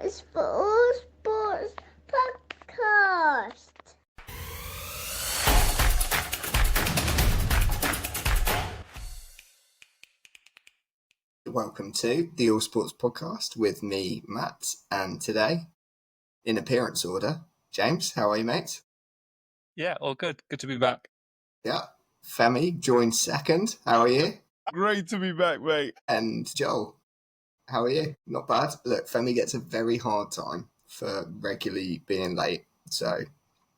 Sports podcast. Welcome to the All Sports podcast with me, Matt, and today, in appearance order, James. How are you, mate? Yeah, all good. Good to be back. Yeah. Femi joined second. How are you? Great to be back, mate. And Joel, how are you? Not bad. Look, Femi gets a very hard time for regularly being late, so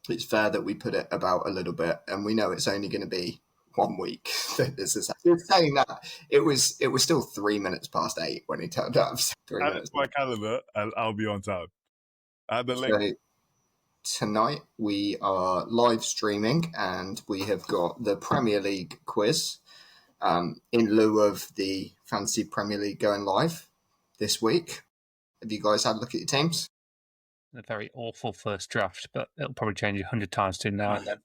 it's fair that we put it about a little bit, and we know it's only going to be 1 week that this is saying that it was still 3 minutes past 8 when he turned up. So 3 Add it minutes. to my calendar, and I'll be on time. Add the link. So tonight we are live streaming, and we have got the Premier League quiz in lieu of the Fantasy Premier League going live this week. Have you guys had a look at your teams? A very awful first draft, but it'll probably change 100 times between now and then.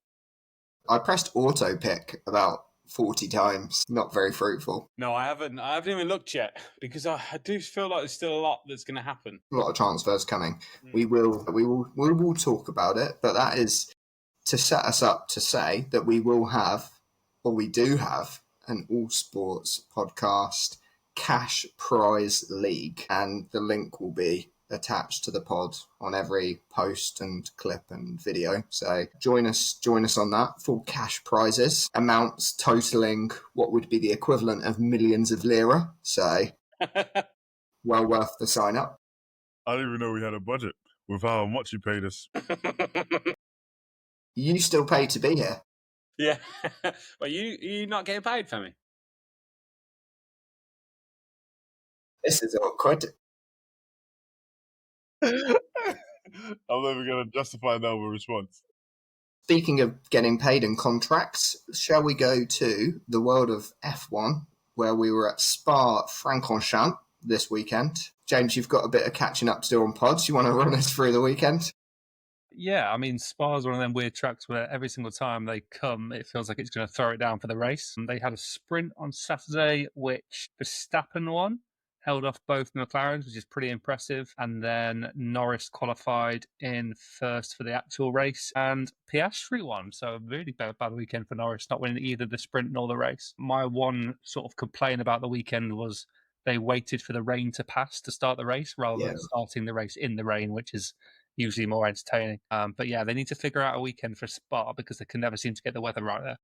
I pressed auto pick about 40 times. Not very fruitful. No, I haven't even looked yet because I do feel like there's still a lot that's going to happen. A lot of transfers coming. We will talk about it, but that is to set us up to say that we will have, or we do have, an all sports podcast cash prize league, and the link will be attached to the pod on every post and clip and video. So join us on that. Full cash prizes, amounts totaling what would be the equivalent of millions of lira. So well worth the sign up. I didn't even know we had a budget with how much you paid us. You still pay to be here. Yeah. Well, you not getting paid for me? This is awkward. I'm never going to justify that with a response. Speaking of getting paid and contracts, shall we go to the world of F1, where we were at Spa-Francorchamps this weekend? James, you've got a bit of catching up to do on pods. You want to run us through the weekend? Yeah, I mean, Spa is one of them weird tracks where every single time they come, it feels like it's going to throw it down for the race. And they had a sprint on Saturday, which Verstappen won. Held off both McLarens, which is pretty impressive. And then Norris qualified in first for the actual race, and Piastri won. So a really bad weekend for Norris, not winning either the sprint nor the race. My one sort of complaint about the weekend was they waited for the rain to pass to start the race rather than starting the race in the rain, which is usually more entertaining. But yeah, they need to figure out a weekend for Spa because they can never seem to get the weather right there.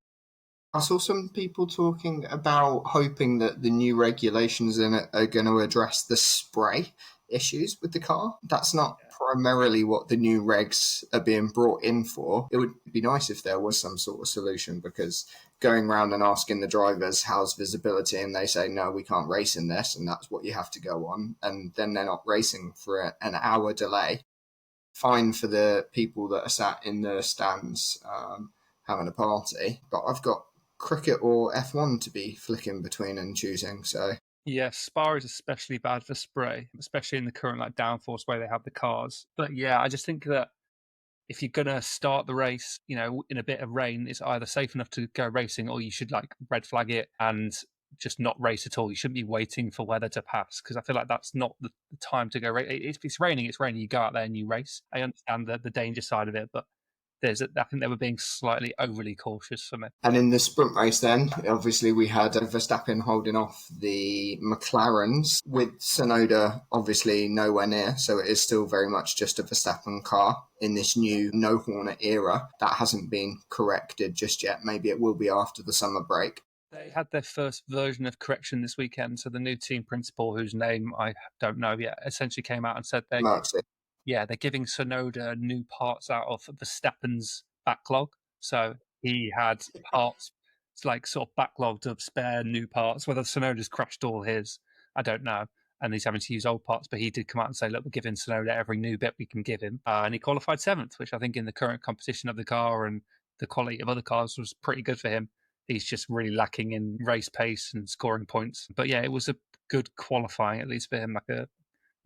I saw some people talking about hoping that the new regulations in it are going to address the spray issues with the car. That's not primarily what the new regs are being brought in for. It would be nice if there was some sort of solution, because going around and asking the drivers how's visibility and they say, no, we can't race in this, and that's what you have to go on, and then they're not racing for an hour delay. Fine for the people that are sat in the stands having a party, but I've got cricket or F1 to be flicking between and choosing. So yeah, Spa is especially bad for spray, especially in the current downforce way they have the cars. But yeah, I just think that if you're gonna start the race, in a bit of rain, it's either safe enough to go racing, or you should red flag it and just not race at all. You shouldn't be waiting for weather to pass, because I feel like that's not the time to go race. If it's raining, it's raining. You go out there and you race. I understand the danger side of it, but I think they were being slightly overly cautious for me. And in the sprint race then, obviously we had Verstappen holding off the McLarens, with Tsunoda obviously nowhere near, so it is still very much just a Verstappen car in this new no Hornet era. That hasn't been corrected just yet. Maybe it will be after the summer break. They had their first version of correction this weekend, so the new team principal, whose name I don't know yet, essentially came out and said they're giving Tsunoda new parts out of Verstappen's backlog. So he had parts sort of backlogged of spare new parts. Whether Tsunoda's crashed all his, I don't know. And he's having to use old parts, but he did come out and say, look, we're giving Tsunoda every new bit we can give him. And he qualified 7th, which I think in the current competition of the car and the quality of other cars was pretty good for him. He's just really lacking in race pace and scoring points. But yeah, it was a good qualifying, at least for him,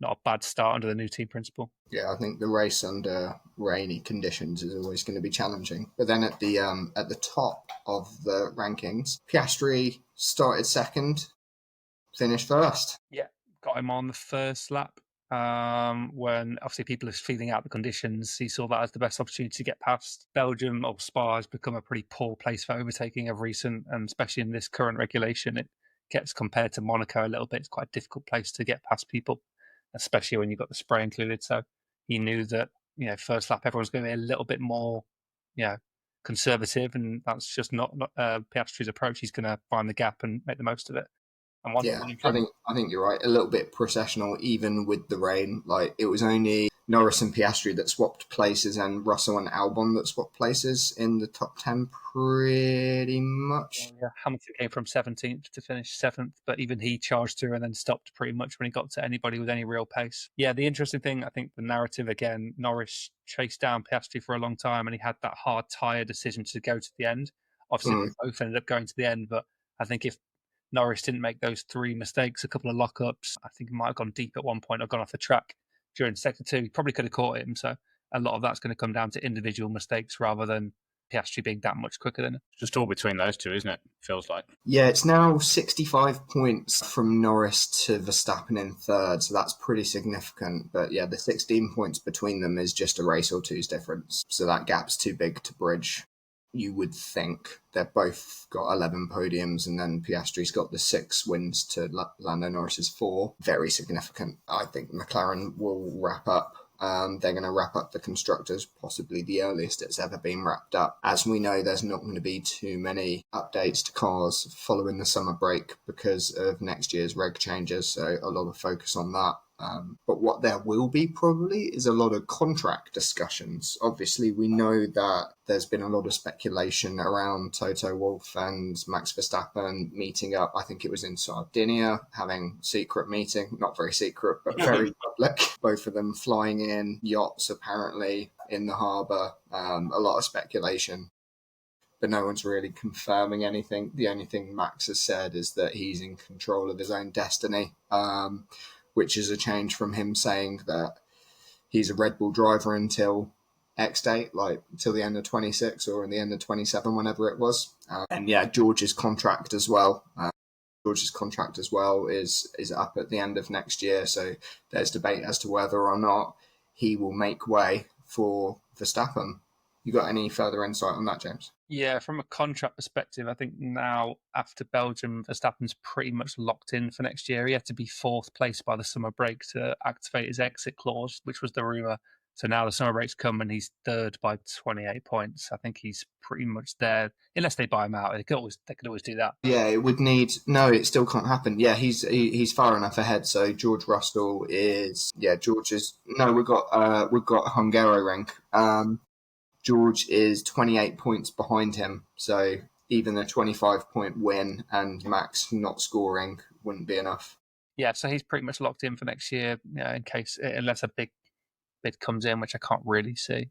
not a bad start under the new team principal. Yeah, I think the race under rainy conditions is always going to be challenging. But then at the top of the rankings, Piastri started second, finished first. Yeah, got him on the first lap. when obviously people are feeling out the conditions. He saw that as the best opportunity to get past. Belgium or Spa has become a pretty poor place for overtaking of recent, and especially in this current regulation, it gets compared to Monaco a little bit. It's quite a difficult place to get past people, especially when you've got the spray included. So he knew that, first lap everyone's going to be a little bit more, conservative, and that's just not Piastri's approach. He's going to find the gap and make the most of it. And I think you're right. A little bit processional, even with the rain. Like, it was only Norris and Piastri that swapped places, and Russell and Albon that swapped places in the top 10 pretty much. Yeah, Hamilton came from 17th to finish 7th, but even he charged through and then stopped pretty much when he got to anybody with any real pace. Yeah, the interesting thing, I think the narrative again, Norris chased down Piastri for a long time and he had that hard tyre decision to go to the end. Obviously, they both ended up going to the end, but I think if Norris didn't make those 3 mistakes, a couple of lockups, I think he might have gone deep at one point or gone off the track during sector 2. He probably could have caught him. So a lot of that's going to come down to individual mistakes rather than Piastri being that much quicker than him. Just all between those two, isn't it? Feels like. Yeah, it's now 65 points from Norris to Verstappen in third, so that's pretty significant. But yeah, the 16 points between them is just a race or two's difference. So that gap's too big to bridge. You would think they've both got 11 podiums, and then Piastri's got the 6 wins to Lando Norris's 4. Very significant. I think McLaren will wrap up. They're going to wrap up the constructors, possibly the earliest it's ever been wrapped up. As we know, there's not going to be too many updates to cars following the summer break because of next year's reg changes, so a lot of focus on that. But what there will be probably is a lot of contract discussions. Obviously, we know that there's been a lot of speculation around Toto Wolff and Max Verstappen meeting up. I think it was in Sardinia, having a secret meeting. Not very secret, but very public. Both of them flying in yachts, apparently, in the harbour. A lot of speculation. But no one's really confirming anything. The only thing Max has said is that he's in control of his own destiny. Which is a change from him saying that he's a Red Bull driver until X date, like till the end of 26 or in the end of 27, whenever it was. And yeah, George's contract as well. George's contract as well is up at the end of next year. So there's debate as to whether or not he will make way for Verstappen. You got any further insight on that, James? Yeah, from a contract perspective, I think now after Belgium, Verstappen's pretty much locked in for next year. He had to be 4th place by the summer break to activate his exit clause, which was the rumour. So now the summer break's come and he's 3rd by 28 points. I think he's pretty much there, unless they buy him out. They could always do that. Yeah, it would need. No, it still can't happen. Yeah, he's far enough ahead. So George Russell is. Yeah, George is. No, we've got Hungaroring. George is 28 points behind him, so even a 25-point win and Max not scoring wouldn't be enough. Yeah, so he's pretty much locked in for next year, in case, unless a big bid comes in, which I can't really see.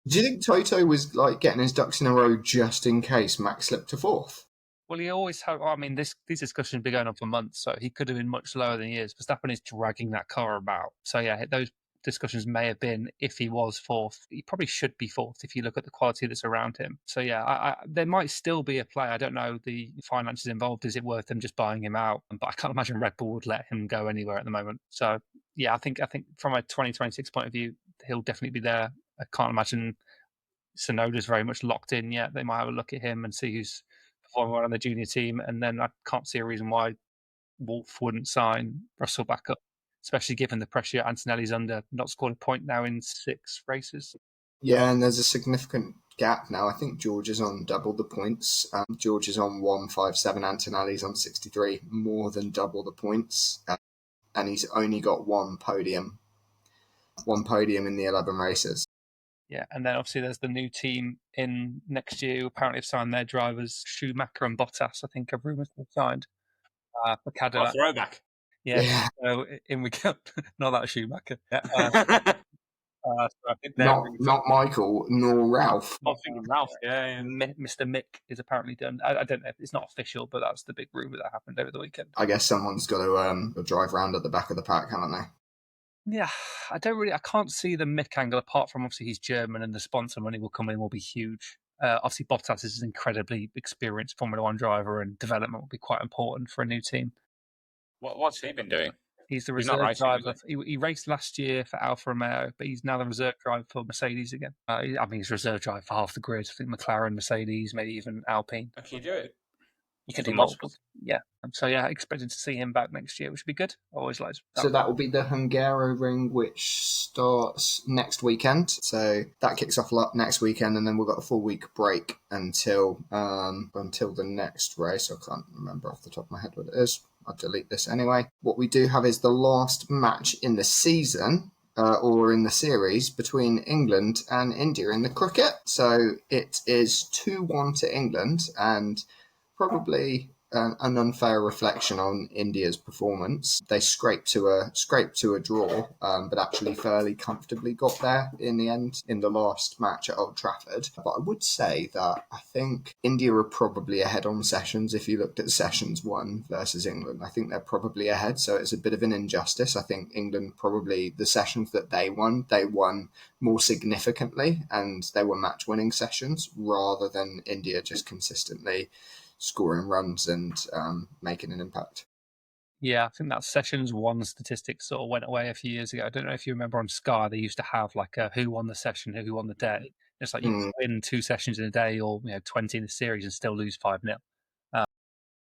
Do you think Toto was like getting his ducks in a row just in case Max slipped to 4th? Well, he always had. I mean, these discussions have been going on for months, so he could have been much lower than he is. Verstappen is dragging that car about. So yeah, those discussions may have been if he was 4th. He probably should be 4th if you look at the quality that's around him. So yeah, there might still be a play. I don't know the finances involved. Is it worth them just buying him out? But I can't imagine Red Bull would let him go anywhere at the moment. So yeah, I think from a 2026 point of view, he'll definitely be there. I can't imagine Tsunoda's very much locked in yet. They might have a look at him and see who's performing well on the junior team, and then I can't see a reason why Wolff wouldn't sign Russell back up, especially given the pressure Antonelli's under, not scored a point now in 6 races. Yeah, and there's a significant gap now. I think George is on double the points. George is on 157, Antonelli's on 63, more than double the points. And he's only got one podium in the 11 races. Yeah, and then obviously there's the new team in next year who apparently have signed their drivers. Schumacher and Bottas, I think, are rumoured to have signed for Cadillac. Throwback. Yeah. So in we go. Not that Schumacher. Yeah, so I think not Michael nor Ralph. I think Ralph. Yeah. Mr. Mick is apparently done. I don't know if it's not official, but that's the big rumour that happened over the weekend. I guess someone's got to drive around at the back of the pack, haven't they? Yeah, I can't see the Mick angle apart from obviously he's German and the sponsor money will come in will be huge. Obviously Bottas is an incredibly experienced Formula One driver and development will be quite important for a new team. What's he been doing? He's the He's not reserve racing, is driver. He raced last year for Alfa Romeo, but he's now the reserve driver for Mercedes again. I mean, he's reserve driver for half the grid. I think McLaren, Mercedes, maybe even Alpine. Can you do it? You can do It's multiple. Yeah. So yeah, expected to see him back next year, which would be good. Always like that. So that will be the Hungaroring, which starts next weekend. So that kicks off next weekend, and then we've got a 4-week break until the next race. I can't remember off the top of my head what it is. I'll delete this anyway. What we do have is the last match in the season. Or in the series between England and India in the cricket. So it is 2-1 to England, and probably an unfair reflection on India's performance. They scraped to a draw, but actually fairly comfortably got there in the end in the last match at Old Trafford. But I would say that I think India are probably ahead on sessions. If you looked at sessions 1 versus England, I think they're probably ahead. So it's a bit of an injustice. I think England probably, the sessions that they won more significantly, and they were match-winning sessions rather than India just consistently scoring runs and making an impact. Yeah, I think that sessions 1 statistic sort of went away a few years ago. I don't know if you remember on Sky, they used to have like a who won the session, who won the day. It's like you can win 2 sessions in a day or 20 in a series and still lose 5-0.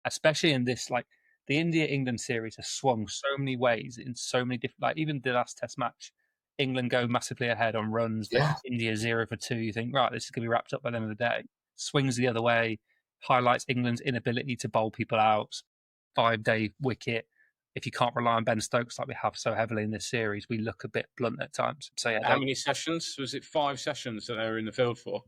Especially in this, like the India-England series has swung so many ways in so many different, like even the last test match, England go massively ahead on runs. Yeah. India 0 for 2. You think, right, this is going to be wrapped up by the end of the day. Swings the other way, highlights England's inability to bowl people out. 5-day wicket. If you can't rely on Ben Stokes like we have so heavily in this series, we look a bit blunt at times. So yeah, How many sessions? Was it 5 sessions that they were in the field for?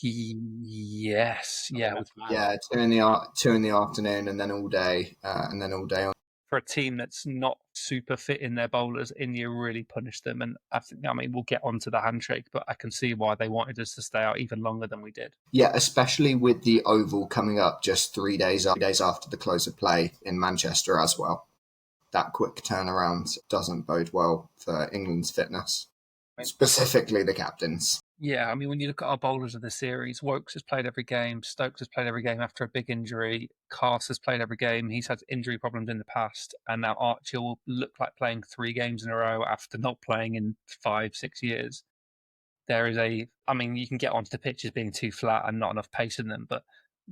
Yes, yeah, 2 in the afternoon, and then all day, on. For a team that's not super fit in their bowlers, India really punished them. And I mean, we'll get onto the handshake, but I can see why they wanted us to stay out even longer than we did. Yeah, especially with the Oval coming up just 3 days after the close of play in Manchester as well. That quick turnaround doesn't bode well for England's fitness, specifically the captains. Yeah, I mean, when you look at our bowlers of the series, Wokes has played every game, Stokes has played every game after a big injury, Cast has played every game, he's had injury problems in the past, and now Archer will look like playing 3 games in a row after not playing in 5-6 years. There is I mean, you can get onto the pitches being too flat and not enough pace in them, but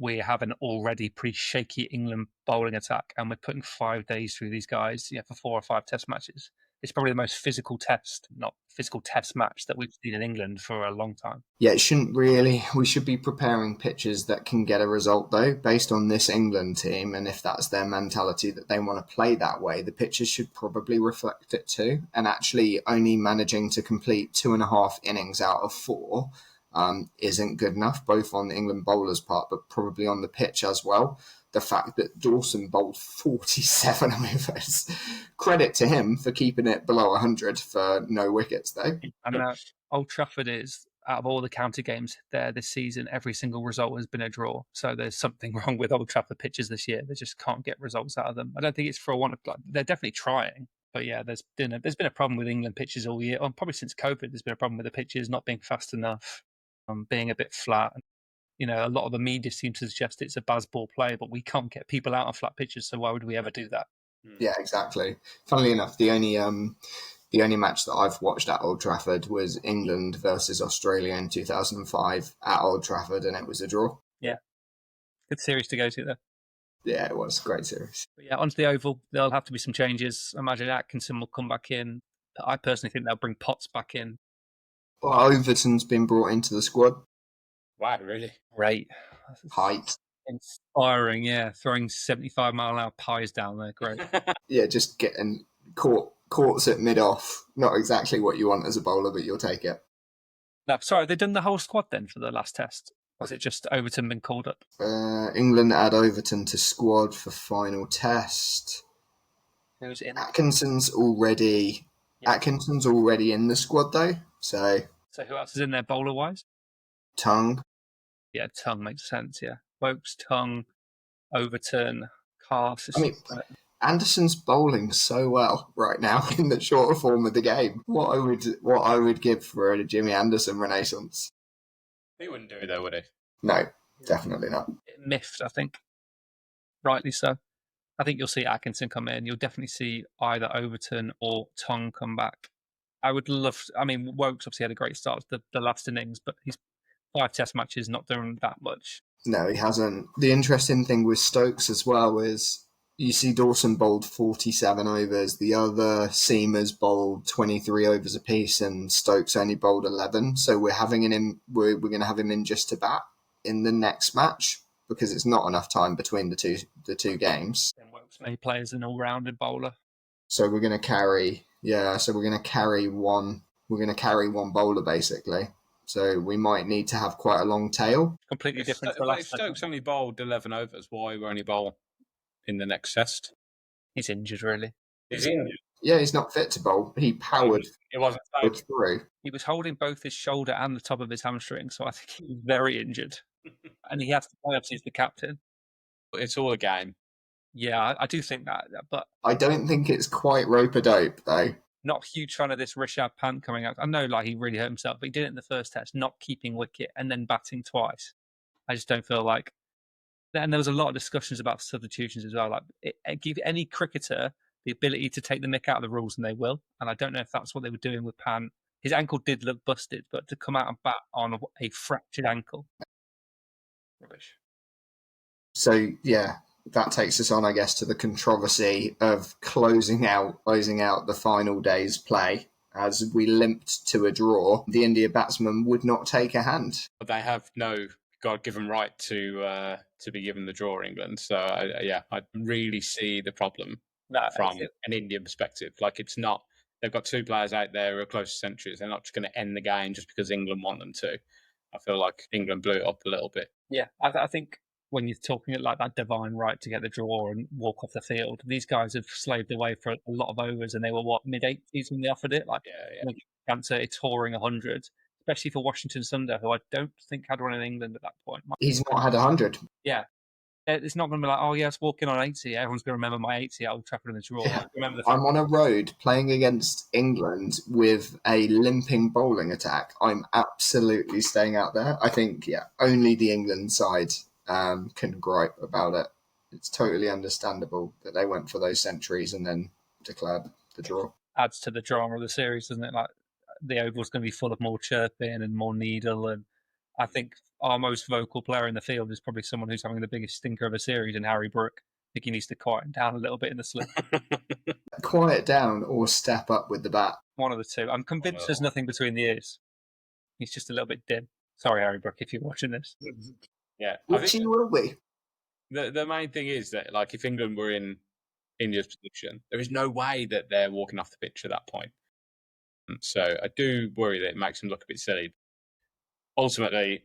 we have an already pretty shaky England bowling attack, and we're putting 5 days through these guys for 4 or 5 test matches. It's probably the most physical test match that we've seen in England for a long time. Yeah, it shouldn't really. We should be preparing pitches that can get a result, though, based on this England team. And if that's their mentality that they want to play that way, the pitches should probably reflect it too. And actually only managing to complete 2.5 innings out of 4 isn't good enough, both on the England bowlers' part, but probably on the pitch as well. The fact that Dawson bowled 47 overs. Credit to him for keeping it below 100 for no wickets, though. And Old Trafford is, out of all the county games there this season, every single result has been a draw. So there's something wrong with Old Trafford pitches this year. They just can't get results out of them. I don't think it's for one of, they're definitely trying. But yeah, there's been a problem with England pitches all year. Probably since COVID, there's been a problem with the pitches not being fast enough, being a bit flat. A lot of the media seem to suggest it's a Bazball play, but we can't get people out on flat pitches, so why would we ever do that? Yeah, exactly. Funnily enough, the only match that I've watched at Old Trafford was England versus Australia in 2005 at Old Trafford, and it was a draw. Yeah. Good series to go to, though. Yeah, it was. Great series. But yeah, onto the Oval, there'll have to be some changes. I imagine Atkinson will come back in. I personally think they'll bring Potts back in. Well, Overton's been brought into the squad. Wow, really? Great. Height. Inspiring, yeah. Throwing 75-mile-an-hour pies down there. Great. Yeah, just getting courts at mid-off. Not exactly what you want as a bowler, but you'll take it. No, sorry, have they done the whole squad then for the last test? Or was it just Overton been called up? England add Overton to squad for final test. Who's in? Atkinson's already in the squad, though. So who else is in there bowler-wise? Tongue. Yeah, Tongue makes sense, yeah. Wokes, Tongue, Overton, Cast. I mean, Anderson's bowling so well right now in the shorter form of the game. What I would give for a Jimmy Anderson renaissance. He wouldn't do it though, would he? No, definitely not. Miffed, I think. Rightly so. I think you'll see Atkinson come in. You'll definitely see either Overton or Tongue come back. I would love. I mean, Wokes obviously had a great start to the last innings, but he's 5 Test matches, not doing that much. No, he hasn't. The interesting thing with Stokes as well is you see Dawson bowled 47 overs, the other seamers bowled 23 overs apiece, and Stokes only bowled 11. So we're having we're going to have him in just to bat in the next match because it's not enough time between the two games. And Wokes may play as an all-rounded bowler. So we're going to carry, one. We're going to carry one bowler basically. So we might need to have quite a long tail. Completely different. If Stokes only bowled 11 overs, why we only bowl in the next test? He's injured, really. Is he injured? Yeah, he's not fit to bowl. He powered through. He was holding both his shoulder and the top of his hamstring, so I think he was very injured. And he has to play, obviously, as the captain. It's all a game. Yeah, I do think that, but I don't think it's quite rope-a-dope, though. Not a huge fan of this Rishabh Pant coming out. I know, like, he really hurt himself, but he did it in the first test, not keeping wicket and then batting twice. I just don't feel like. And there was a lot of discussions about substitutions as well. Like, give any cricketer the ability to take the mick out of the rules, and they will. And I don't know if that's what they were doing with Pant. His ankle did look busted, but to come out and bat on a fractured ankle, rubbish. So yeah, that takes us on, I guess, to the controversy of closing out the final day's play. As we limped to a draw, the India batsman would not take a hand. They have no God-given right to be given the draw, England. So I really see the problem from an Indian perspective. Like, it's not. They've got 2 players out there who are close to centuries. They're not just going to end the game just because England want them to. I feel like England blew it up a little bit. Yeah, I think when you're talking like that divine right to get the draw and walk off the field, these guys have slaved away for a lot of overs, and they were mid-80s when they offered it. Like, cancer, it's touring 100, especially for Washington Sundar, who I don't think had one in England at that point. He's not had 100. Yeah. It's not going to be like, oh, yeah, it's walking on 80. Everyone's going to remember my 80 at Old Trafford in the draw. Yeah. Remember I'm on a road playing against England with a limping bowling attack. I'm absolutely staying out there. I think, only the England side can gripe about it. It's totally understandable that they went for those centuries and then declared the draw. Adds to the drama of the series, doesn't it? Like, the Oval's going to be full of more chirping and more needle, and I think our most vocal player in the field is probably someone who's having the biggest stinker of a series in Harry Brook. I think he needs to quieten down a little bit in the slip. Quiet down or step up with the bat. One of the two. I'm convinced there's nothing between the ears. He's just a little bit dim. Sorry, Harry Brook, if you're watching this. Yeah. Which he will be. The main thing is that, like, if England were in India's position, there is no way that they're walking off the pitch at that point. So I do worry that it makes them look a bit silly. Ultimately,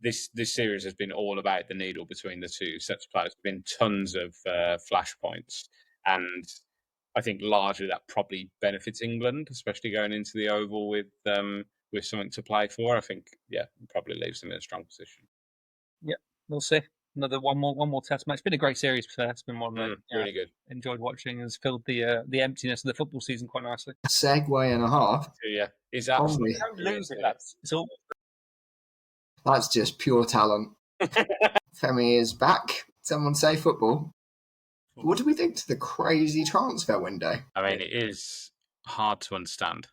this series has been all about the needle between the two sets of players. There's been tons of flashpoints, and I think largely that probably benefits England, especially going into the Oval with something to play for. I think, it probably leaves them in a strong position. Yeah, we'll see. Another one more test match. It's been a great series. It's been one that really good. Enjoyed watching. Has filled the emptiness of the football season quite nicely. Segue and a half. Yeah, is absolutely. Don't lose it. It's all. That's just pure talent. Femi is back. Someone say football. What do we think to the crazy transfer window? I mean, it is hard to understand.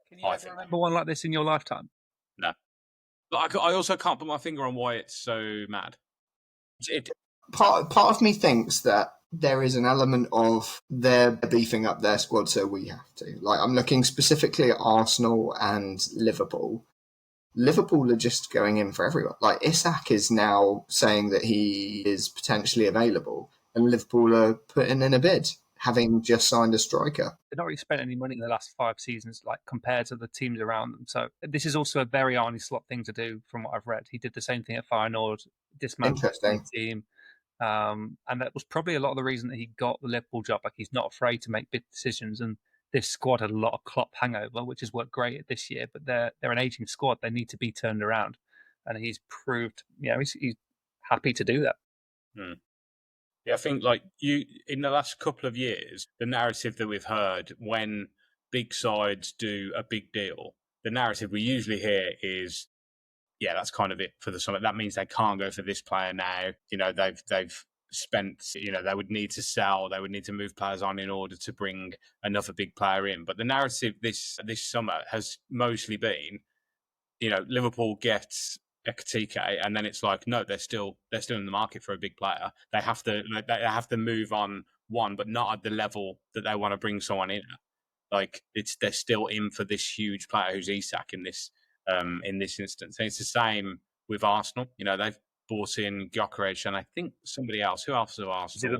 Can you ever remember one like this in your lifetime? No. But I also can't put my finger on why it's so mad. Part of me thinks that there is an element of they're beefing up their squad, so we have to. Like, I'm looking specifically at Arsenal and Liverpool. Liverpool are just going in for everyone. Like, Isak is now saying that he is potentially available, and Liverpool are putting in a bid, having just signed a striker. They've not really spent any money in the last 5 seasons, like, compared to the teams around them. So this is also a very Arne Slot thing to do, from what I've read. He did the same thing at Feyenoord, dismantled the team. And that was probably a lot of the reason that he got the Liverpool job. Like, he's not afraid to make big decisions, and this squad had a lot of Klopp hangover, which has worked great this year, but they're an aging squad. They need to be turned around, and he's proved, he's happy to do that. Yeah, I think, like, in the last couple of years, the narrative that we've heard when big sides do a big deal, the narrative we usually hear is, that's kind of it for the summer. That means they can't go for this player now. They've spent, they would need to sell, they would need to move players on in order to bring another big player in. But the narrative this summer has mostly been, Liverpool gets Ekitike, and then it's like, no, they're still in the market for a big player. They have to move on one, but not at the level that they want to bring someone in at. Like they're still in for this huge player who's Isak in this instance. And it's the same with Arsenal. They've bought in Gyökeres and I think somebody else. Who else is Arsenal?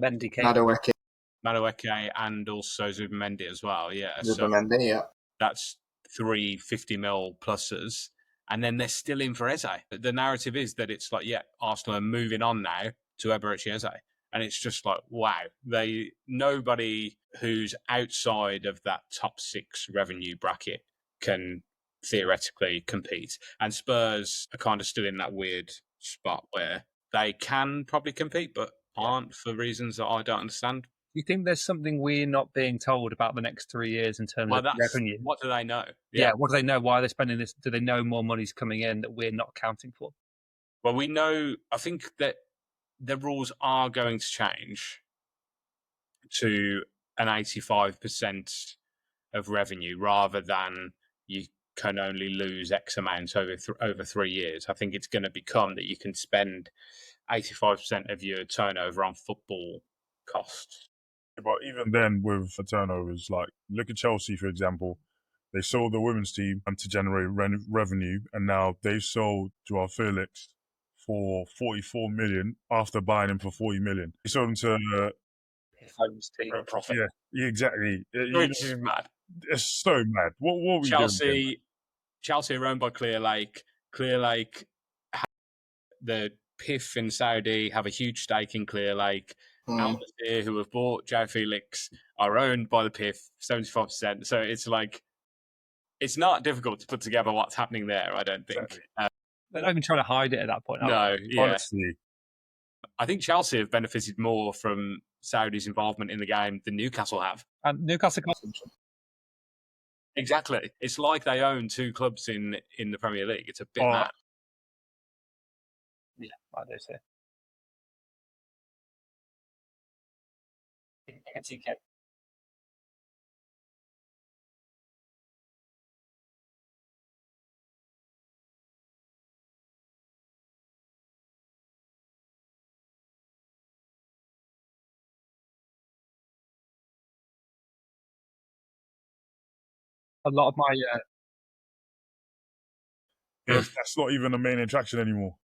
Madueke and also Zubimendi as well. Yeah, Zubimendi, yeah. That's 3 50 mil pluses. And then they're still in for Eze. The narrative is that it's like, yeah, Arsenal are moving on now to Eberechi Eze. And it's just like, wow, nobody who's outside of that top 6 revenue bracket can theoretically compete. And Spurs are kind of still in that weird spot where they can probably compete, but aren't for reasons that I don't understand. Do you think there's something we're not being told about the next 3 years in terms of revenue? What do they know? Yeah, what do they know? Why are they spending this? Do they know more money's coming in that we're not accounting for? Well, we know, I think that the rules are going to change to an 85% of revenue rather than you can only lose X amount over 3 years. I think it's going to become that you can spend 85% of your turnover on football costs. But even then, with the turnovers, like look at Chelsea, for example, they sold the women's team to generate revenue, and now they've sold Joao Felix for 44 million after buying him for 40 million. They sold him to home's team for a profit. Yeah, exactly. Which is mad. It's so mad. What were we doing? Chelsea are owned by Clear Lake. Clear Lake, the PIF in Saudi have a huge stake in Clear Lake. Al Nassr, who have bought Joao Felix, are owned by the PIF, 75%. So it's like, it's not difficult to put together what's happening there, I don't think. Exactly. They're not even trying to hide it at that point. No, yeah. Honestly. I think Chelsea have benefited more from Saudi's involvement in the game than Newcastle have. And Newcastle. Exactly. It's like they own 2 clubs in the Premier League. It's a bit mad. Yeah, I do see. A lot of my that's not even the main attraction anymore.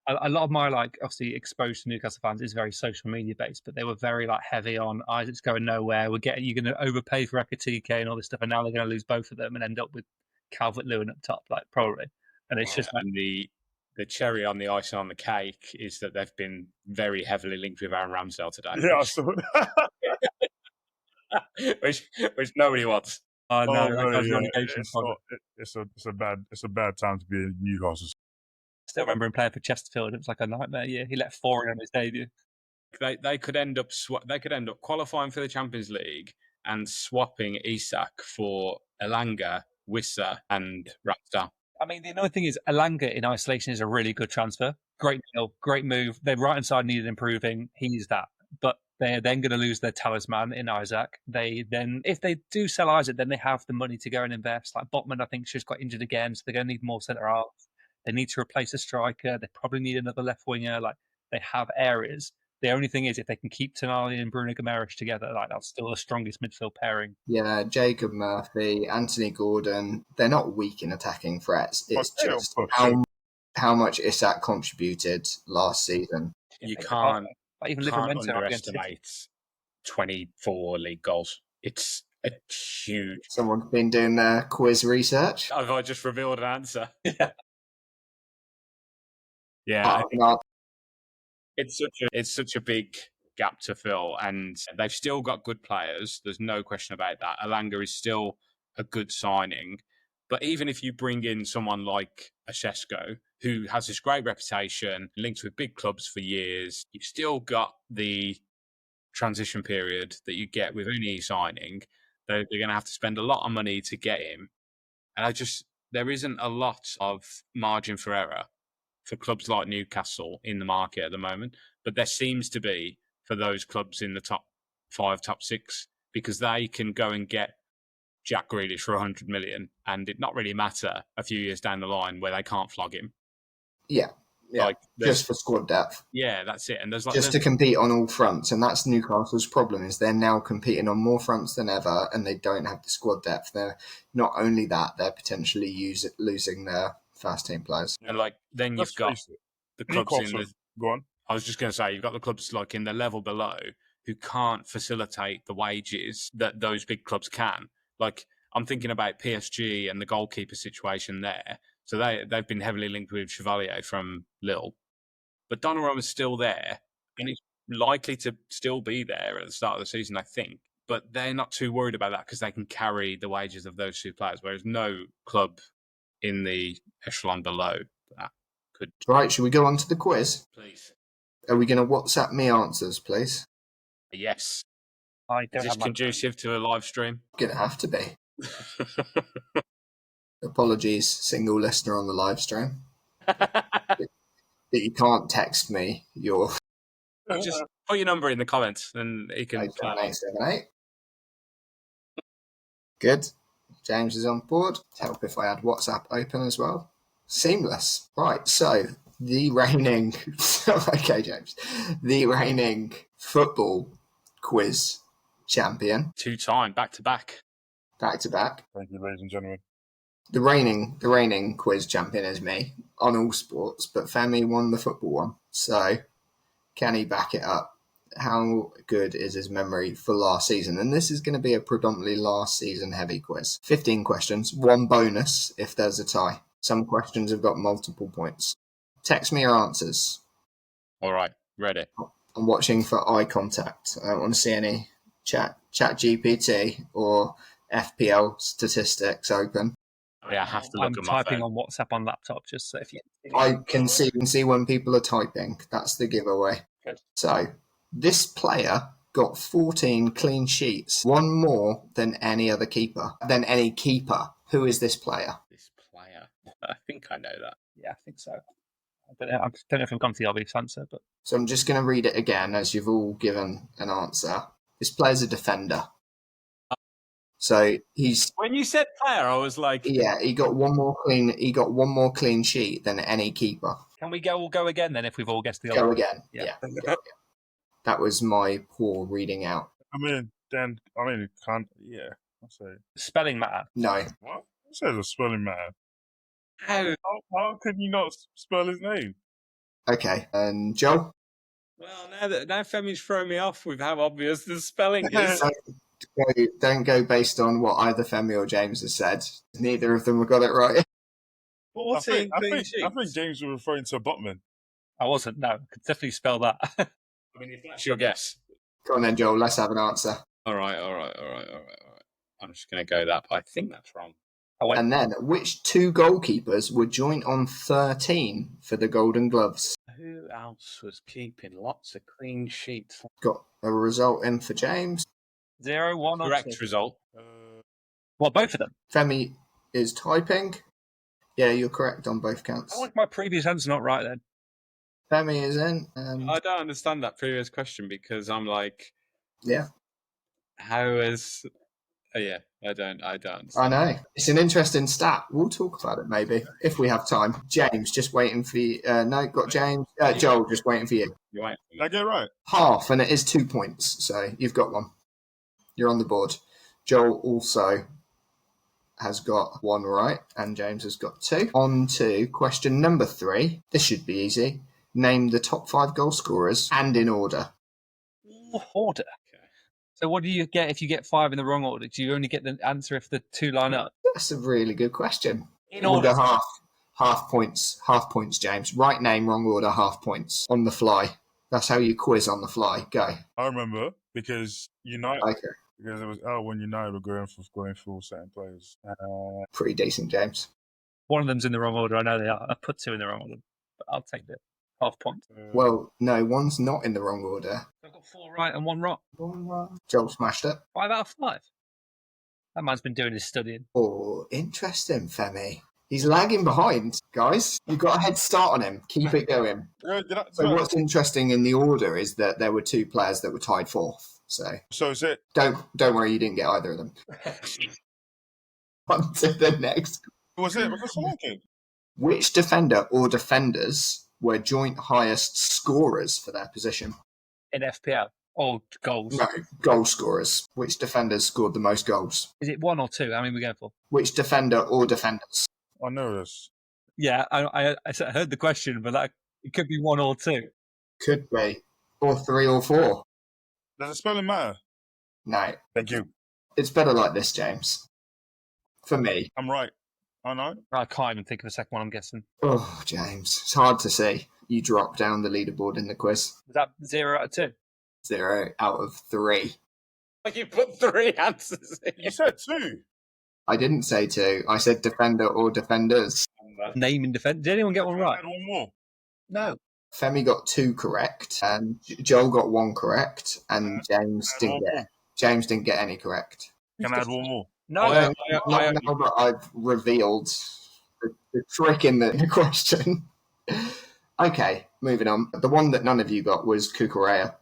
A lot of my obviously exposure to Newcastle fans is very social media based, but they were very heavy on Isaac's going nowhere. You're going to overpay for Ekitike and all this stuff, and now they're going to lose both of them and end up with Calvert-Lewin up top, probably. And it's just the cherry on the icing on the cake is that they've been very heavily linked with Aaron Ramsdale today. Yeah, I saw which nobody wants. No, it's a bad time to be in Newcastle. Still remember him playing for Chesterfield. It was like a nightmare year. He let 4 in on his debut. They could end up qualifying for the Champions League and swapping Isak for Elanga, Wissa, and Ramsdale. I mean, the another thing is Elanga in isolation is a really good transfer. Great deal, great move. Their right-hand side needed improving. He's that. But they're then going to lose their talisman in Isaac. If they do sell Isaac, then they have the money to go and invest. Like Botman, I think, just got injured again, so they're going to need more centre-halves. They need to replace a striker. They probably need another left winger. They have areas. The only thing is, if they can keep Tonali and Bruno Guimaraes together, that's still the strongest midfield pairing. Yeah, Jacob Murphy, Anthony Gordon, they're not weak in attacking threats. It's just how much Isak contributed last season. You can't underestimate 24 league goals. It's a huge... Someone's been doing their quiz research. Have I just revealed an answer? Yeah. It's such a big gap to fill, and they've still got good players. There's no question about that. Elanga is still a good signing, but even if you bring in someone like Šeško, who has this great reputation, linked with big clubs for years, you've still got the transition period that you get with any signing. They're going to have to spend a lot of money to get him, and there isn't a lot of margin for error for clubs like Newcastle in the market at the moment, but there seems to be for those clubs in the top 5, top 6, because they can go and get Jack Grealish for 100 million, and it not really matter a few years down the line where they can't flog him. Yeah. Like just for squad depth. Yeah, that's it. And there's like just to compete on all fronts, and that's Newcastle's problem, is they're now competing on more fronts than ever, and they don't have the squad depth. They're not only that, they're potentially losing their first team players. And like then you've got the clubs in the. Go on. I was just going to say you've got the clubs like in the level below who can't facilitate the wages that those big clubs can. Like I'm thinking about PSG and the goalkeeper situation there. So they've been heavily linked with Chevalier from Lille. But Donnarumma's still there, and he's likely to still be there at the start of the season, I think. But they're not too worried about that because they can carry the wages of those two players, whereas no club in the echelon below that could. Right, should we go on to the quiz? Please. Are we going to WhatsApp me answers, please? Yes. I don't Is this conducive to a live stream? Going to have to be. Apologies, single listener on the live stream. That you can't text me your... Just put your number in the comments and you can... 87878. Good. James is on board. Help if I had WhatsApp open as well. Seamless. Right, so the reigning... okay, James. The reigning football quiz champion. 2-time, back-to-back. Back-to-back. Thank you, ladies and gentlemen. The reigning quiz champion is me on all sports, but Femi won the football one. So can he back it up? How good is his memory for last season? And this is going to be a predominantly last season heavy quiz. 15 questions, 1 bonus if there's a tie. Some questions have got multiple points. Text me your answers. All right, ready. I'm watching for eye contact. I don't want to see any chat GPT or FPL statistics open. Yeah, I have to look I'm at my typing phone. on WhatsApp on laptop, just so if you... I can see when people are typing. That's the giveaway. Good. So, this player got 14 clean sheets, one more than any other keeper, than any keeper. Who is this player? This player. I think I know that. Yeah, I think so. I don't know if I've gone for the obvious answer, but... So I'm just going to read it again, as you've all given an answer. This player's a defender. So he's... When you said player, I was like... Yeah, he got one more clean sheet than any keeper. Can we go again then if we've all guessed the Go other? again. Yeah. That was my poor reading out. It can't... Yeah, I'll say. Spelling matter? No. What? It says a spelling matter. How could you not spell his name? Okay, and Joel? Well, now Femi's thrown me off with how obvious the spelling is. Don't go based on what either Femi or James has said. Neither of them have got it right. 14 I clean think sheets. James was referring to Botman. I wasn't, no. I could definitely spell that. I mean, if that's your guess. Go on then, Joel. Let's have an answer. All right. I'm just going to go that, but I think that's wrong. And then, which 2 goalkeepers were joint on 13 for the Golden Gloves? Who else was keeping lots of clean sheets? Got a result in for James. 0, 1, or Correct 2. result. Well, both of them. Femi is typing. Yeah, you're correct on both counts. I like my previous answer not right then. Femi is in. I don't understand that previous question because I'm like, Yeah. how is... yeah, I don't understand. I know. It's an interesting stat. We'll talk about it maybe if we have time. James, just waiting for you. No, got James. Joel, just waiting for you. You wait. Did I get it right? Half, and it is 2 points. So you've got one. You're on the board. Joel also has got 1 right, and James has got 2. On to question number 3. This should be easy. Name the top 5 goal scorers, and in order. Order. Okay. So what do you get if you get 5 in the wrong order? Do you only get the answer if the 2 line up? That's a really good question. In order. Half points, James. Right name, wrong order, half points. On the fly. That's how you quiz on the fly. Go. I remember because United... Okay. Because it was when United were going through certain players. Pretty decent, James. One of them's in the wrong order. I know they are. I put 2 in the wrong order, but I'll take the half point. Well, no, one's not in the wrong order. I've got 4 right and 1 wrong. Joel smashed it. 5 out of 5. That man's been doing his studying. Oh, interesting, Femi. He's lagging behind, guys. You've got a head start on him. Keep it going. So what's interesting in the order is that there were 2 players that were tied 4th. So is it? Don't worry, you didn't get either of them. On to the next. Was it? Was it Which defender or defenders were joint highest scorers for their position? In FPL? Or goals? No, goal scorers. Which defenders scored the most goals? Is it 1 or 2? How many are we going for? Which defender or defenders? I know this. Yeah, I heard the question, but it could be 1 or 2. Could be. Or 3 or 4. Does the spelling matter? No. Thank you. It's better like this, James. For me. I'm right. I know. I can't even think of a second one, I'm guessing. Oh, James. It's hard to see. You dropped down the leaderboard in the quiz. Was that 0 out of 2? 0 out of 3. Like you put 3 answers in. You said 2. I didn't say 2. I said defender or defenders. Name and defense. Did anyone get one right? Add one more. No. Femi got 2 correct, and Joel got 1 correct, and James didn't get any correct. Can I add one more? No. Now that I've revealed the trick in the question. Okay, moving on. The one that none of you got was Cucurella.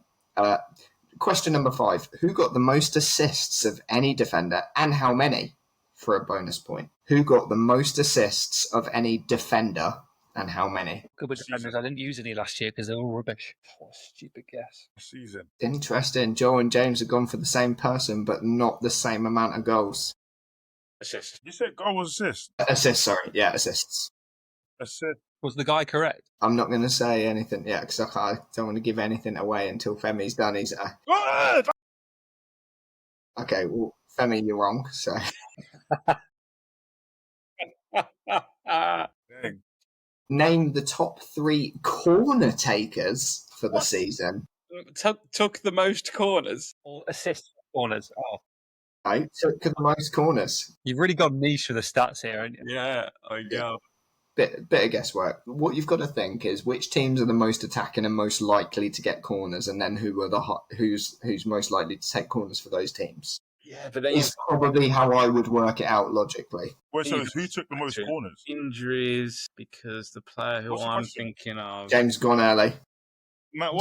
Question number 5. Who got the most assists of any defender, and how many, for a bonus point? Who got the most assists of any defender, and how many? Good with defenders. I didn't use any last year because they were all rubbish. What a stupid guess. Season. Interesting. Joel and James have gone for the same person, but not the same amount of goals. Assist. You said goal was assist. Assists, sorry. Yeah, assists. Assist. Was the guy correct? I'm not going to say anything yet because I don't want to give anything away until Femi's done. Okay, well, Femi, you're wrong. So name the top 3 corner takers for the season. Took the most corners. Or assist corners. Oh. I took the most corners. You've really gone niche for the stats here, haven't you? Yeah, I go. Bit of guesswork. What you've got to think is which teams are the most attacking and most likely to get corners, and then who's most likely to take corners for those teams. Yeah, but then It's probably how I would work it out logically. Wait, so who took the most corners? Injuries, because the player who What's the I'm question? thinking of. James gone early. Matt,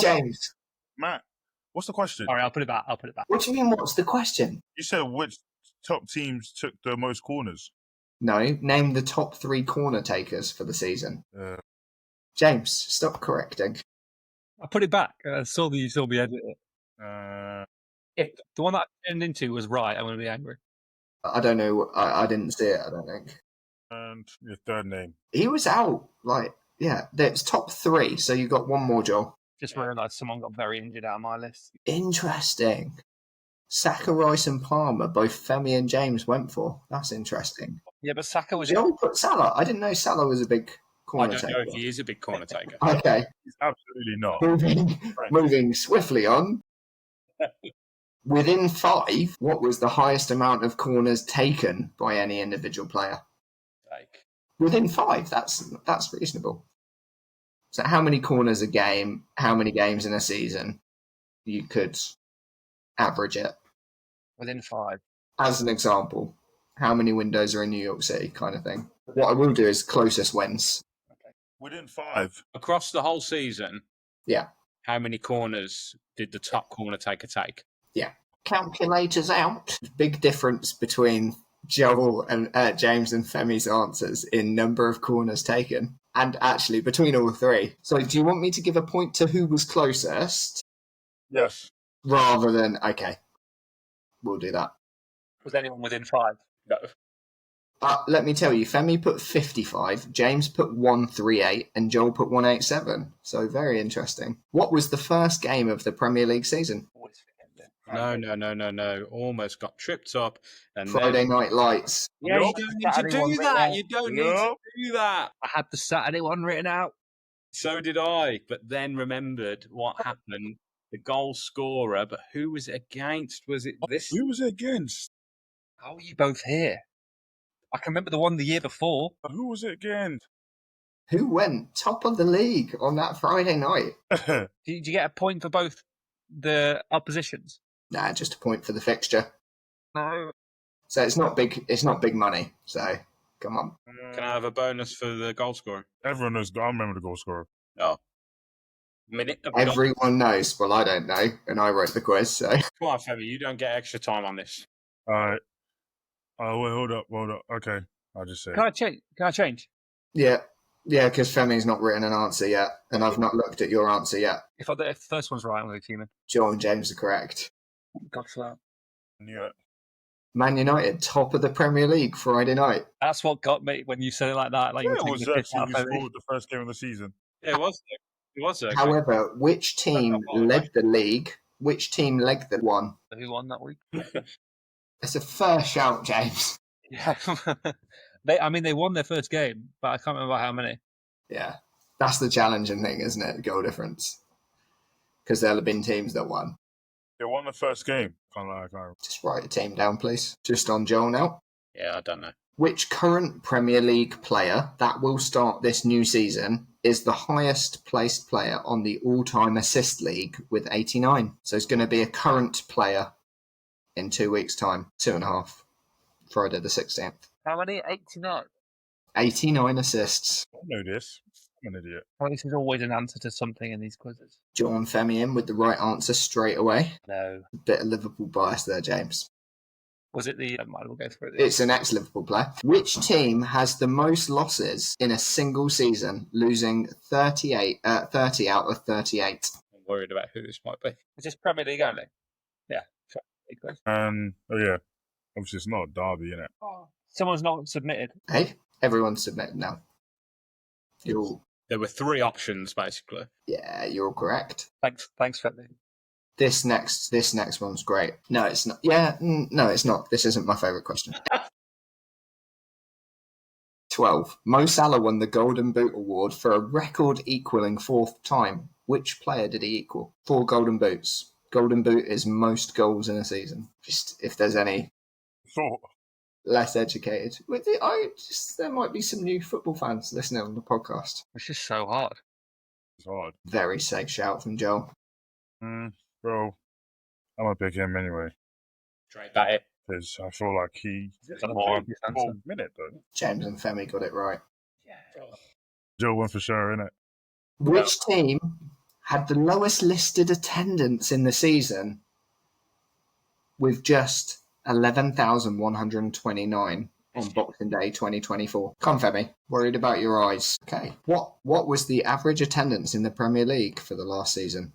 what's the question? All right, I'll put it back. What do you mean, what's the question? You said which top teams took the most corners. No, name the top 3 corner takers for the season. James, stop correcting. I put it back. I saw me edit it. If the one that I turned into was right, I'm going to be angry. I don't know. I didn't see it, I don't think. And your third name. He was out. It's top 3, so you got one more, Joel. Just realised someone got very injured out of my list. Interesting. Saka, Rice and Palmer, both Femi and James went for. That's interesting. Yeah, but Saka was... Joel put Salah. I didn't know Salah was a big corner taker. I don't know if he is a big corner taker. Okay. He's absolutely not. Moving swiftly on. Within 5, what was the highest amount of corners taken by any individual player? Within 5, that's reasonable. So how many corners a game, how many games in a season, you could average it? Within 5. As an example, how many windows are in New York City kind of thing. What I will do is closest wins. Okay. Within 5. Across the whole season? Yeah. How many corners did the top corner taker take? Yeah. Calculators out. Big difference between Joel and James and Femi's answers in number of corners taken, and actually between all 3. So do you want me to give a point to who was closest? Yes. Rather than, okay, we'll do that. Was anyone within 5? No. Let me tell you, Femi put 55, James put 138, and Joel put 187. So very interesting. What was the first game of the Premier League season? No. Almost got tripped up. And Friday Night Lights. Yeah, you don't need to do that. You don't need to do that. I had the Saturday one written out. So did I, but then remembered what happened. The goal scorer, but who was it against? Was it this? Who was it against? How are you both here? I can remember the one the year before. Who was it against? Who went top of the league on that Friday night? Did you get a point for both the oppositions? Nah, just a point for the fixture. No. So it's not big money. So Come on. Can I have a bonus for the goal scorer? Everyone knows. I remember the goal scorer. Oh. Minute of Everyone knows. Well, I don't know, and I wrote the quiz, so. Come on, Femi, you don't get extra time on this. All right. Oh, wait, hold up. Okay, I'll just say. Can I change? Yeah, because Femi's not written an answer yet, and I've not looked at your answer yet. If the first one's right, I'm going to team in. Joel and James are correct. God for that. Yeah. Man United, top of the Premier League Friday night. That's what got me when you said it like that. Like, Yeah, you it were was taking a piss actually out we of me. scored the first game of the season. Yeah, it was. It was. However, which team led the league? Which team led the one? Who won that week? It's a fair shout, James. Yeah. They won their first game, but I can't remember how many. Yeah, that's the challenging thing, isn't it? The goal difference. Because there'll have been teams that won. They won the first game. Can't Just write a team down, please. Just on Joel now. Yeah, I don't know. Which current Premier League player that will start this new season is the highest placed player on the all-time assist league with 89? So it's going to be a current player in 2 weeks' time. 2.5. Friday the 16th. How many? 89? 89 assists. I know this. I'm an idiot. Well, this is always an answer to something in these quizzes. John Femi in with the right answer straight away. No. A bit of Liverpool bias there, James. Was it the... We'll go through it. It's an ex-Liverpool player. Which team has the most losses in a single season, losing 30 out of 38? I'm worried about who this might be. Is this Premier League only? Yeah. Sure. Yeah. Obviously, it's not a derby, innit? Oh. Someone's not submitted. Hey, everyone's submitted now. There were 3 options, basically. Yeah, you're all correct. Thanks, Femi. This next one's great. No, it's not. Yeah, no, it's not. This isn't my favourite question. 12. Mo Salah won the Golden Boot Award for a record-equalling 4th time. Which player did he equal? 4 Golden Boots. Golden Boot is most goals in a season. Just if there's any less educated. There might be some new football fans listening on the podcast. It's just so hard. It's hard. Very safe shout from Joel. Bro, I'm going to pick him anyway. Straight at it. Because I feel like he's more obvious answer. Minute, though. James and Femi got it right. Yeah. Joe went for sure, innit? Which team had the lowest listed attendance in the season with just 11,129 on Boxing Day 2024? Come, Femi. Worried about your eyes. Okay. What was the average attendance in the Premier League for the last season?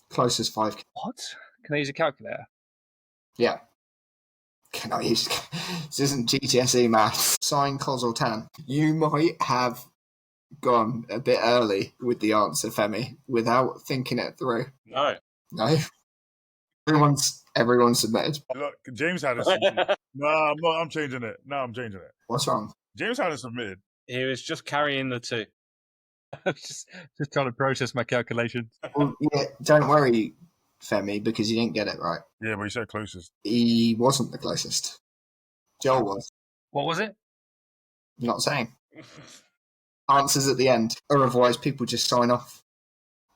Closest 5. What? Can I use a calculator? Yeah. Can I use... This isn't GCSE maths. Sign, cos or tan. You might have gone a bit early with the answer, Femi, without thinking it through. No. No? Everyone's submitted. Look, James had it submitted. I'm changing it. What's wrong? James had it submitted. He was just carrying the 2. I was just trying to process my calculations. Well, yeah, don't worry, Femi, because you didn't get it right. Yeah, but he said closest. He wasn't the closest. Joel was. What was it? Not saying. Answers at the end, or otherwise people just sign off.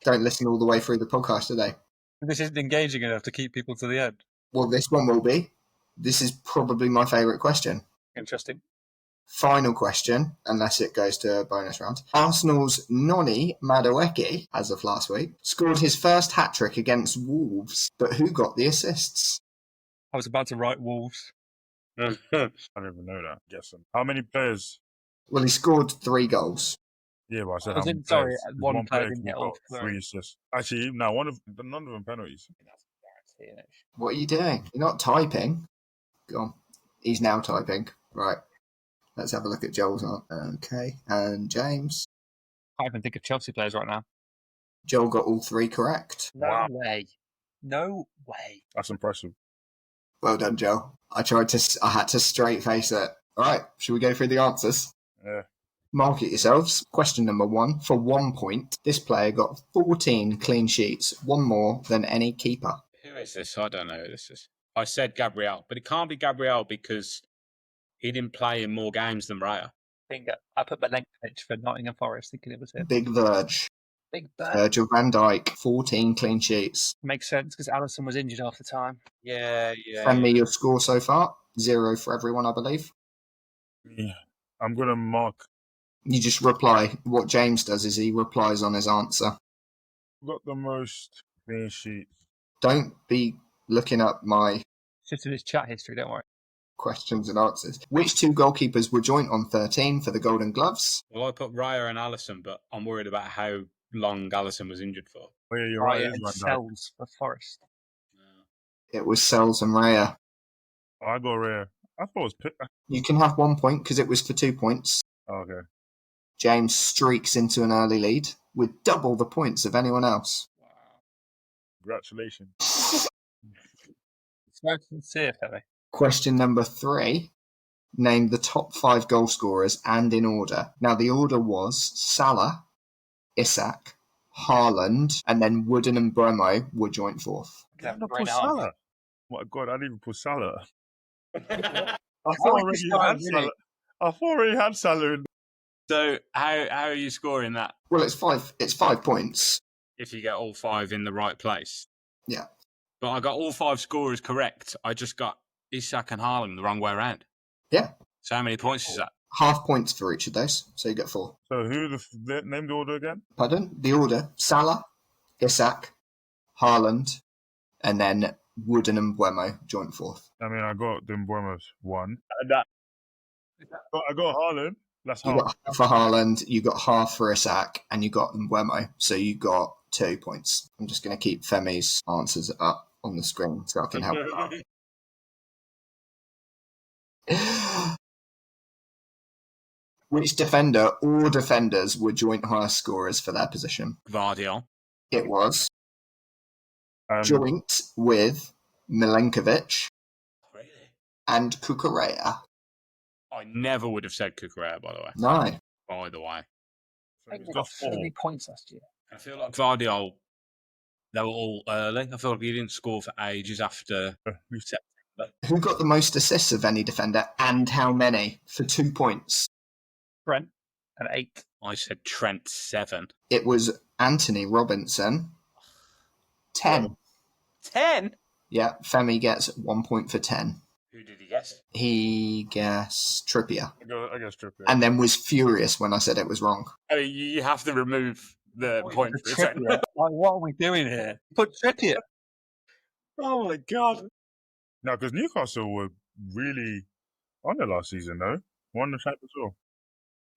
Don't listen all the way through the podcast, do they? This isn't engaging enough to keep people to the end. Well, this one will be. This is probably my favourite question. Interesting. Final question, unless it goes to a bonus round. Arsenal's Noni Madueke, as of last week, scored his first hat-trick against Wolves, but who got the assists? I was about to write Wolves. I don't even know that. Guessing. How many players? Well, he scored 3 goals. Yeah, but I said Was how it- many sorry, players? one player can didn't get got all 3 assists. Actually, no, none of them penalties. What are you doing? You're not typing. Go on. He's now typing. Right. Let's have a look at Joel's answer. Okay. And James. I can't even think of Chelsea players right now. Joel got all 3 correct. No way. No way. That's impressive. Well done, Joel. I had to straight face it. All right. Should we go through the answers? Yeah. Mark it yourselves. Question number 1. For 1 point, this player got 14 clean sheets, 1 more than any keeper. Who is this? I don't know who this is. I said Gabriel, but it can't be Gabriel because he didn't play in more games than Raya. I put Milenkovic for Nottingham Forest, thinking it was him. Big Verge. Big Bird. Virgil van Dijk, 14 clean sheets. Makes sense because Alisson was injured half the time. Yeah. Send me your score so far. 0 for everyone, I believe. Yeah. I'm going to mark. You just reply. What James does is he replies on his answer. Got the most clean sheets. Don't be looking up my... Just in his chat history, don't worry. Questions and answers. Which two goalkeepers were joint on 13 for the Golden Gloves? Well, I put Raya and Allison, but I'm worried about how long Allison was injured for. Oh, yeah, you're right. And Sells for Forest. It was Sells and Raya. I got Raya. I thought it was... You can have 1 point because it was for 2 points. Oh, okay. James streaks into an early lead with double the points of anyone else. Wow. Congratulations. It's very sincere, Ferry. Question number 3. Name the top 5 goal scorers and in order. Now, the order was Salah, Isak, Haaland, and then Wooden and Bremo were joint fourth. I didn't put Salah. Oh my God, I didn't even put Salah. I already had Salah. So how are you scoring that? Well, it's 5 points. If you get all 5 in the right place. Yeah. But I got all 5 scorers correct. I just got Isak and Haaland the wrong way around. Yeah. So how many points is that? Half points for each of those, so you get 4. So who name the order again? Pardon? The order: Salah, Isak, Haaland, and then Wooden and Buemo joint fourth. I mean, I got Mbeumo's 1. I got Haaland. That's half. You got half for Haaland, you got half for Isak, and you got Mbeumo, so you got 2 points. I'm just going to keep Femi's answers up on the screen so I can help her out. Which defender or defenders were joint highest scorers for their position? Gvardiol. It was joint with Milenkovic and Cucurella. I never would have said Cucurella, by the way. No. By the way. I think we got 4 points last year. I feel like Gvardiol, they were all early. I feel like he didn't score for ages after September. Who got the most assists of any defender and how many for 2 points? Trent and 8. I said Trent 7. It was Anthony Robinson. 10. 10? Yeah, Femi gets 1 point for 10. Who did he guess? He guessed Trippier. I guess Trippier. And then was furious when I said it was wrong. I mean, you have to remove the point for Trippier. Like, what are we doing here? Put Trippier. Oh my God. No, because Newcastle were really on it last season, though. Won the Champions League.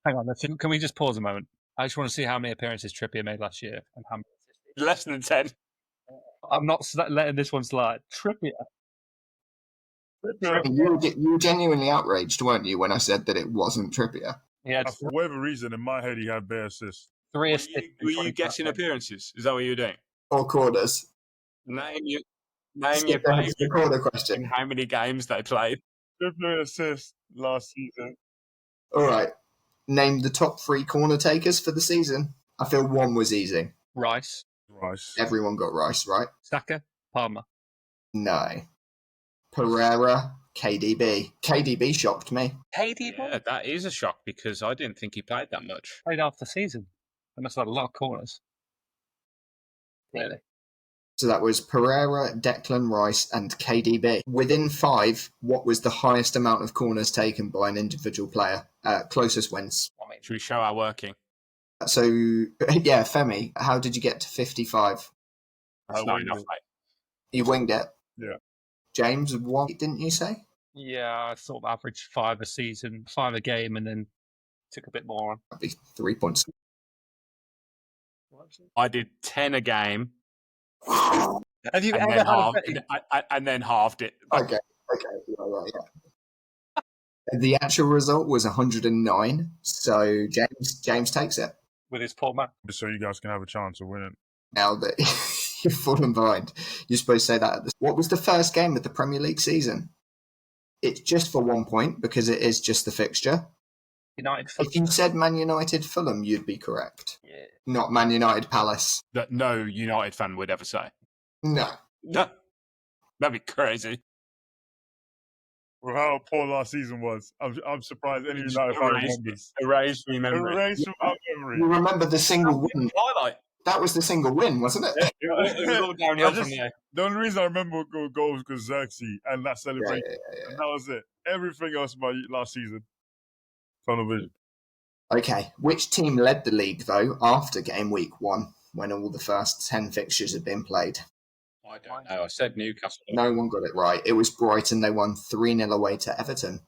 Hang on, can we just pause a moment? I just want to see how many appearances Trippier made last year and how many. Less than 10. I'm not letting this one slide. Trippier. You were genuinely outraged, weren't you, when I said that it wasn't Trippier? Yeah. For whatever reason, in my head, he had bare assists. 3 assists. Were you guessing appearances? Is that what you were doing? Or corners? Name your the corner question. How many games they played? Trippier assists last season. All right. Name the top 3 corner takers for the season. I feel 1 was easy. Rice. Everyone got Rice, right? Saka. Palmer. No. Pereira. KDB. KDB shocked me. KDB? Yeah, that is a shock because I didn't think he played that much. Played half the season. They must have had a lot of corners. Really? So that was Pereira, Declan Rice, and KDB. Within 5, what was the highest amount of corners taken by an individual player? Closest wins. Should we show our working? So, yeah, Femi, how did you get to 55? That's not enough, mate. You winged it? Yeah. James, what didn't you say? Yeah, I sort of averaged 5 a season, 5 a game, and then took a bit more on. That'd be 3 points. I did 10 a game. Have you and ever then had and then halved it? Okay. Yeah. The actual result was 109, so James takes it. with his poor man? So you guys can have a chance of winning. Now that you've fallen behind, you're supposed to say that. What was the first game of the Premier League season? It's just for 1 point because it is just the fixture. United. If you said Man United Fulham, you'd be correct. Yeah. Not Man United Palace. That no United fan would ever say. No. No. That'd be crazy. Well, how poor last season was. I'm surprised any United fan remembers. Erased from memory. Erased from our memory. You remember the single win? Highlight. That was the single win, wasn't it? It was all downhill from there. The only reason I remember goals was Xerxes and that celebration. Yeah. And that was it. Everything else about last season. Tunnel vision. Okay, which team led the league, though, after game week 1, when all the first 10 fixtures had been played? I don't know. I said Newcastle. No one got it right. It was Brighton. They won 3-0 away to Everton.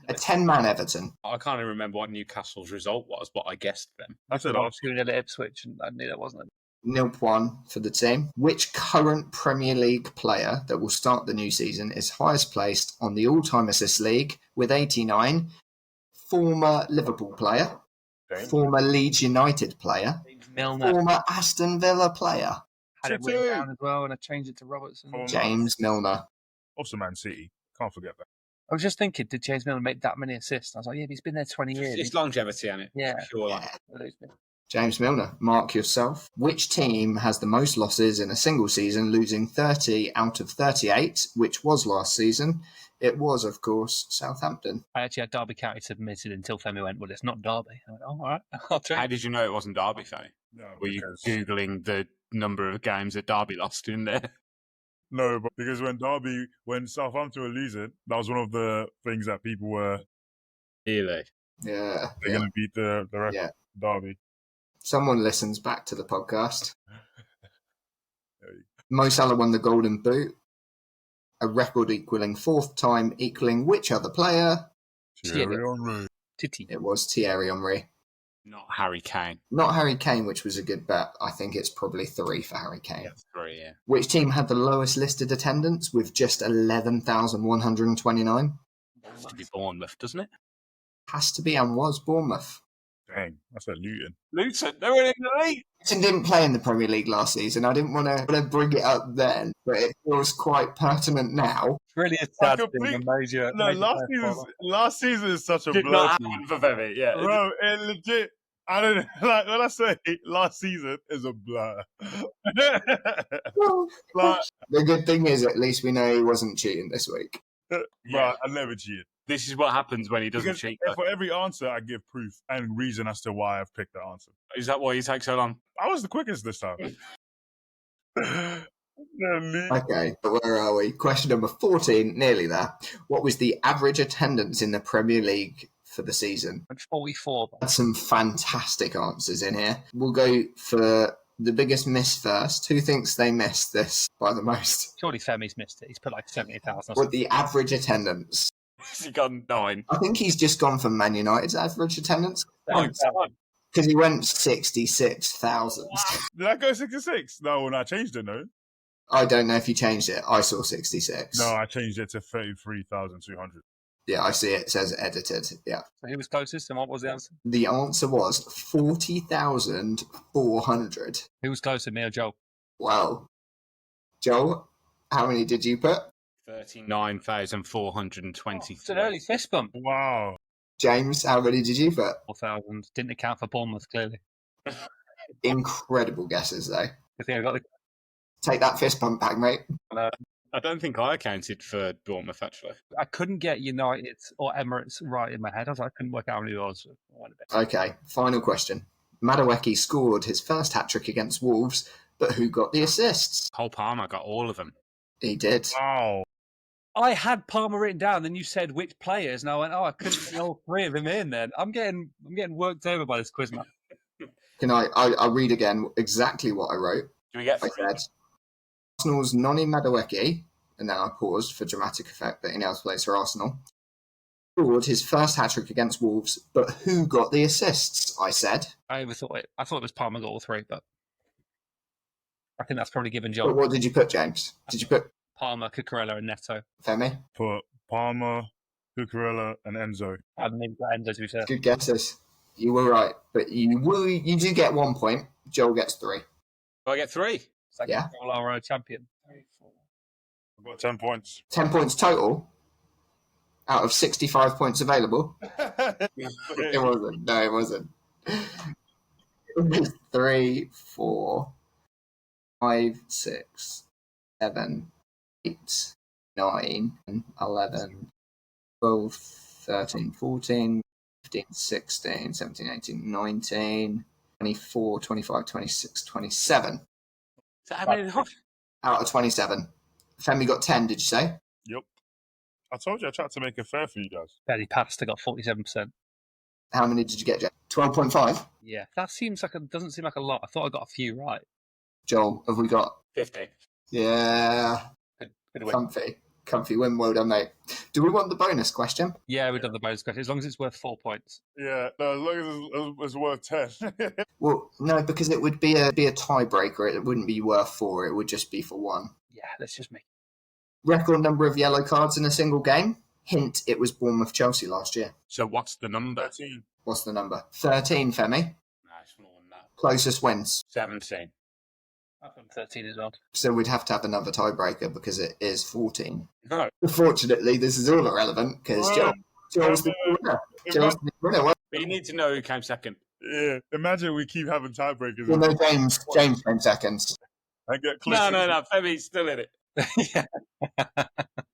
A 10-man Everton. I can't even remember what Newcastle's result was, but I guessed them. I said Arsenal at Ipswich, and I knew that wasn't it. 0-1 for the team. Which current Premier League player that will start the new season is highest placed on the all-time assist league with 89? Former Liverpool player, former Leeds United player, Milner. former Aston Villa player. Had it written down as well, and I changed it to Robertson. James Milner. Also Man City. Can't forget that. I was just thinking, did James Milner make that many assists? I was like, yeah, but he's been there 20 years. It's longevity on it. Yeah. Sure. Yeah. James Milner, mark yourself. Which team has the most losses in a single season, losing 30 out of 38, which was last season? It was, of course, Southampton. I actually had Derby County submitted until Femi went, well, it's not Derby. I went, oh, all right, I'll try. How did you know it wasn't Derby, Fanny? No, Were you Googling the number of games that Derby lost in there? No, but because when Southampton were losing, that was one of the things that people were... Really? Yeah. They're going to beat the rest of Derby. Someone listens back to the podcast. Mo Salah won the Golden Boot, a record equaling 4th time, equaling which other player? Thierry Henry. It was Thierry Henry. Not Harry Kane. Not Harry Kane, which was a good bet. I think it's probably 3 for Harry Kane. Yeah, 3, yeah. Which team had the lowest listed attendance with just 11,129? Has to be Bournemouth, doesn't it? Has to be and was Bournemouth. Dang, that's at Luton. Luton, they were in the league. Luton didn't play in the Premier League last season. I didn't want to bring it up then, but it feels quite pertinent now. It's really a sad thing. Last season is such a Did blur. not happen for Femi, yeah. Bro, it legit. I don't like when I say last season is a blur. The good thing is, at least we know he wasn't cheating this week. Bro, I never cheated. This is what happens when he doesn't cheat. For every answer, I give proof and reason as to why I've picked the answer. Is that why you take so long? I was the quickest this time. Okay, but where are we? Question number 14, nearly there. What was the average attendance in the Premier League for the season? 44. Had some fantastic answers in here. We'll go for the biggest miss first. Who thinks they missed this by the most? Surely Femi's missed it. He's put like 70,000. What the average attendance? He got 9. I think he's just gone for Man United's average attendance. 9. Because he went 66,000. Did I go 66? No, when I changed it, no. I don't know if you changed it. I saw 66. No, I changed it to 33,200. Yeah, I see it. It says edited. Yeah. So who was closest and what was the answer? The answer was 40,400. Who was closer, me or Joel? Wow. Joel, how many did you put? 39,423. It's an early fist bump. Wow. James, how many did you put? 4,000. Didn't account for Bournemouth, clearly. Incredible guesses, though. I think I got the... Take that fist bump back, mate. I don't think I accounted for Bournemouth, actually. I couldn't get United or Emirates right in my head. I couldn't work out who it was. Okay, final question. Madueke scored his first hat-trick against Wolves, but who got the assists? Cole Palmer got all of them. He did. Wow. I had Palmer written down, then you said which players, and I went, I couldn't get all 3 of them in then. I'm getting worked over by this quiz, man. Can I'll read again exactly what I wrote. Do we get 3? I said, Arsenal's Noni Madueke, and then I paused for dramatic effect that he now plays for Arsenal, scored his first hat-trick against Wolves, but who got the assists, I said. I thought it was Palmer got all 3, but I think that's probably given Joel. But what did you put, James? Did you put Palmer, Cucurella, and Neto? Femi? Put Palmer, Cucurella, and Enzo. I haven't even got Enzo, to be fair. Good guesses. You were right, but you do get 1 point. Joel gets 3. Do I get 3? It's like Joel, our champion. 3, 4. I've got 10 points. 10 points total out of 65 points available. It wasn't. No, it wasn't. It was 3, 4, 5, 6, 7, 8, 9, 11, 12, 13, 14, 15, 16, 17, 18, 19, 24, 25, 26, 27. Out of 27. Femi got 10, did you say? Yep. I told you I tried to make it fair for you guys. Barely passed. I got 47%. How many did you get, Jack? 12.5? Yeah, that doesn't seem like a lot. I thought I got a few right. Joel, have we got? 50. Yeah. Good win. Comfy win. Well done, mate. Do we want the bonus question? Yeah, we've done the bonus question, as long as it's worth 4 points. Yeah, no, as long as it's worth 10. Well, no, because it would be a tiebreaker. It wouldn't be worth 4. It would just be for 1. Yeah, let's just make Record number of yellow cards in a single game. Hint, it was Bournemouth-Chelsea last year. So what's the number? 13. What's the number? 13, Femi. Nice, more than that. Closest wins. 17. I've done 13 as well. So we'd have to have another tiebreaker because it is 14. No. Unfortunately, this is all irrelevant because Joel's the winner. Joel's the winner. But you need to know who came second. Yeah, imagine we keep having tiebreakers. Well, no, James came second. I get No. Femi's still in it. Yeah.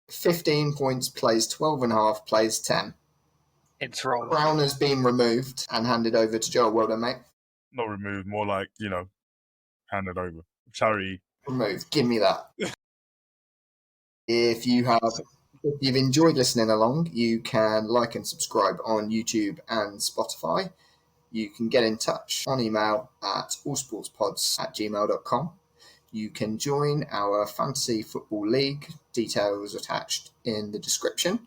15 points, plays 12.5, plays 10. It's wrong. Brown has been removed and handed over to Joel. Well done, mate. Not removed, more like, handed over. Charity. Removed. Give me that. If you've enjoyed listening along, you can like and subscribe on YouTube and Spotify. You can get in touch on email at allsportspods@gmail.com. You can join our Fantasy Football League, details attached in the description.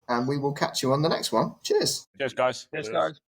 And we will catch you on the next one. Cheers. Cheers, guys. Cheers, guys.